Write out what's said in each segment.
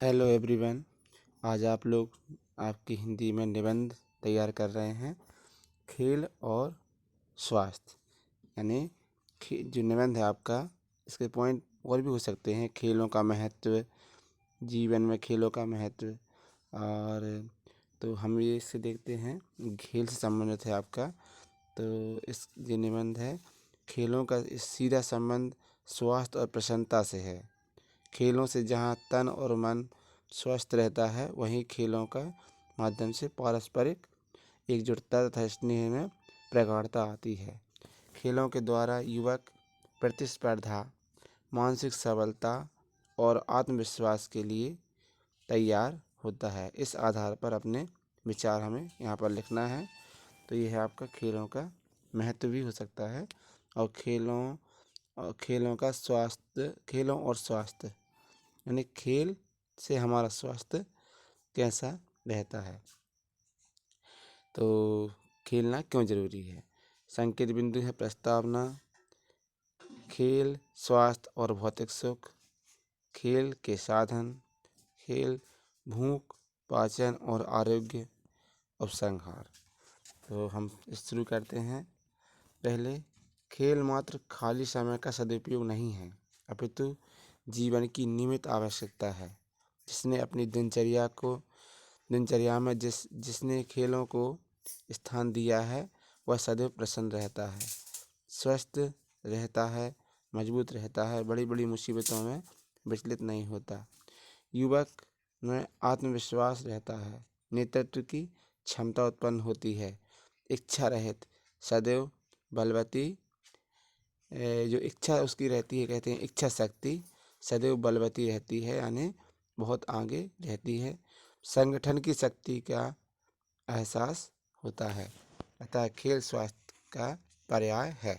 Hello everyone. आज आप लोग आपकी हिंदी में निबंध तैयार कर रहे हैं खेल और स्वास्थ्य, यानी जो निबंध है आपका, इसके पॉइंट और भी हो सकते हैं। खेलों का महत्व, जीवन में खेलों का महत्व। और तो हम ये इससे देखते हैं, खेल से संबंधित है आपका। तो इस जो निबंध है, खेलों का इस सीधा संबंध स्वास्थ्य और प्रसन्नता से है। खेलों से जहाँ तन और मन स्वस्थ रहता है, वहीं खेलों का माध्यम से पारस्परिक एकजुटता तथा स्नेह में प्रगाढ़ता आती है। खेलों के द्वारा युवक प्रतिस्पर्धा, मानसिक सबलता और आत्मविश्वास के लिए तैयार होता है। इस आधार पर अपने विचार हमें यहाँ पर लिखना है। तो यह है आपका खेलों का महत्व भी हो सकता है, और खेलों का स्वास्थ्य, खेलों और स्वास्थ्य, यानी खेल से हमारा स्वास्थ्य कैसा रहता है। तो खेलना क्यों ज़रूरी है। संकेत बिंदु है प्रस्तावना, खेल, स्वास्थ्य और भौतिक सुख, खेल के साधन, खेल, भूख, पाचन और आरोग्य, उपसंहार। तो हम शुरू करते हैं। पहले, खेल मात्र खाली समय का सदुपयोग नहीं है, अपितु जीवन की नियमित आवश्यकता है। जिसने अपनी दिनचर्या में जिसने खेलों को स्थान दिया है, वह सदैव प्रसन्न रहता है, स्वस्थ रहता है, मजबूत रहता है, बड़ी बड़ी मुसीबतों में विचलित नहीं होता। युवक में आत्मविश्वास रहता है, नेतृत्व की क्षमता उत्पन्न होती है, इच्छा रहित, सदैव बलवती, जो इच्छा उसकी रहती है, कहते हैं इच्छा शक्ति सदैव बलवती रहती है, यानी बहुत आगे रहती है। संगठन की शक्ति का एहसास होता है। अतः खेल स्वास्थ्य का पर्याय है।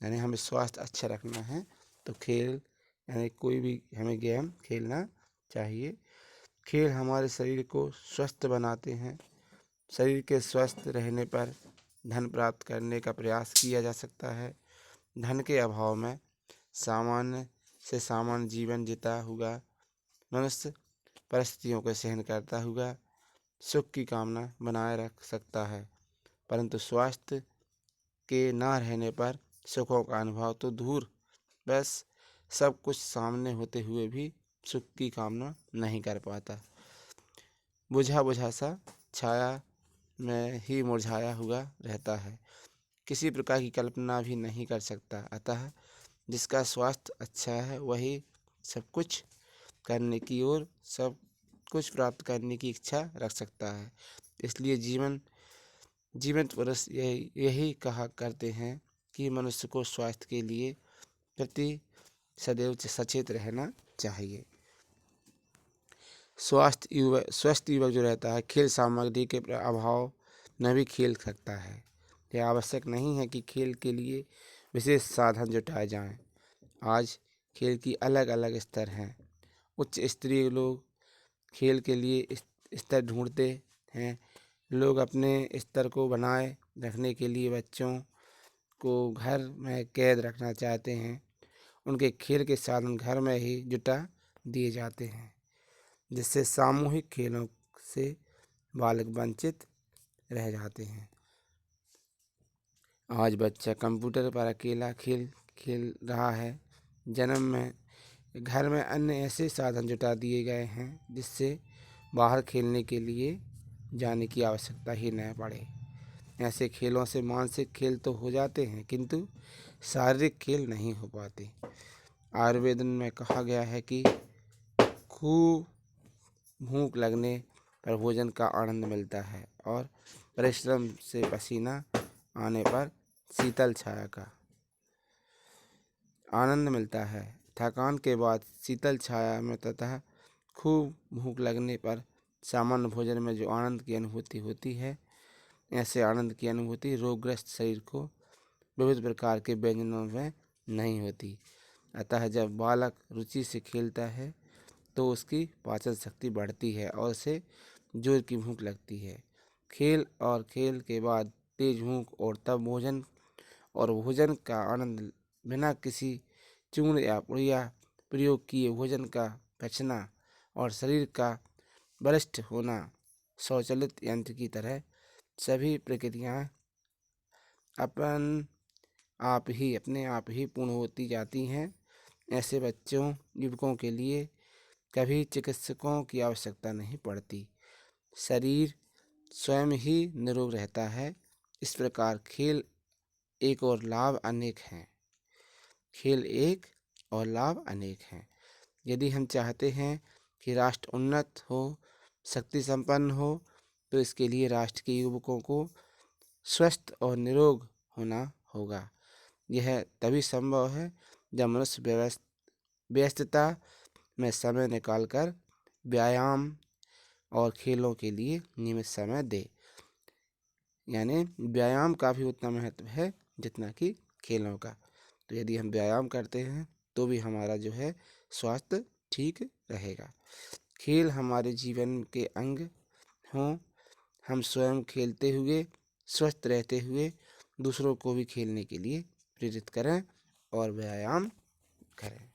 यानी हमें स्वास्थ्य अच्छा रखना है तो खेल, यानी कोई भी हमें गेम खेलना चाहिए। खेल हमारे शरीर को स्वस्थ बनाते हैं। शरीर के स्वस्थ रहने पर धन प्राप्त करने का प्रयास किया जा सकता है। धन के अभाव में सामान्य से सामान्य जीवन जीता हुआ मनुष्य परिस्थितियों को सहन करता हुआ सुख की कामना बनाए रख सकता है, परंतु स्वास्थ्य के ना रहने पर सुखों का अनुभव तो दूर, बस सब कुछ सामने होते हुए भी सुख की कामना नहीं कर पाता। बुझा बुझा सा छाया में ही मुरझाया हुआ रहता है, किसी प्रकार की कल्पना भी नहीं कर सकता। अतः जिसका स्वास्थ्य अच्छा है, वही सब कुछ करने की और सब कुछ प्राप्त करने की इच्छा रख सकता है। इसलिए जीवंत पुरुष यही कहा करते हैं कि मनुष्य को स्वास्थ्य के लिए प्रति सदैव सचेत रहना चाहिए। स्वस्थ युवक जो रहता है, खेल सामग्री के अभाव में भी खेल सकता है। यह आवश्यक नहीं है कि खेल के लिए विशेष साधन जुटाए जाएं। आज खेल की अलग अलग स्तर हैं। उच्च स्तरीय लोग खेल के लिए स्तर ढूंढते हैं। लोग अपने स्तर को बनाए रखने के लिए बच्चों को घर में कैद रखना चाहते हैं। उनके खेल के साधन घर में ही जुटा दिए जाते हैं, जिससे सामूहिक खेलों से बालक वंचित रह जाते हैं। आज बच्चा कंप्यूटर पर अकेला खेल खेल रहा है। जन्म में घर में अन्य ऐसे साधन जुटा दिए गए हैं जिससे बाहर खेलने के लिए जाने की आवश्यकता ही न पड़े। ऐसे खेलों से मानसिक खेल तो हो जाते हैं, किंतु शारीरिक खेल नहीं हो पाते। आयुर्वेद में कहा गया है कि खूब भूख लगने पर भोजन का आनंद मिलता है, और परिश्रम से पसीना आने पर शीतल छाया का आनंद मिलता है। थकान के बाद शीतल छाया में तथा खूब भूख लगने पर सामान्य भोजन में जो आनंद की अनुभूति होती है, ऐसे आनंद की अनुभूति रोगग्रस्त शरीर को विविध प्रकार के व्यंजनों में नहीं होती। अतः जब बालक रुचि से खेलता है तो उसकी पाचन शक्ति बढ़ती है और उसे जोर की भूख लगती है। खेल के बाद तेज भूख और तब भोजन का आनंद बिना किसी चूर्ण या प्रयोग किए भोजन का पचना और शरीर का बलिष्ठ होना स्वचालित यंत्र की तरह सभी प्रक्रियाएं अपने आप ही पूर्ण होती जाती हैं। ऐसे बच्चों युवकों के लिए कभी चिकित्सकों की आवश्यकता नहीं पड़ती। शरीर स्वयं ही निरोग रहता है। इस प्रकार खेल एक और लाभ अनेक हैं। यदि हम चाहते हैं कि राष्ट्र उन्नत हो, शक्ति संपन्न हो, तो इसके लिए राष्ट्र के युवकों को स्वस्थ और निरोग होना होगा। यह तभी संभव है जब मनुष्य व्यस्तता में समय निकालकर व्यायाम और खेलों के लिए नियमित समय दे। यानी व्यायाम का भी उतना महत्व है जितना कि खेलों का। तो यदि हम व्यायाम करते हैं तो भी हमारा जो है स्वास्थ्य ठीक रहेगा। खेल हमारे जीवन के अंग हों। हम स्वयं खेलते हुए, स्वस्थ रहते हुए दूसरों को भी खेलने के लिए प्रेरित करें और व्यायाम करें।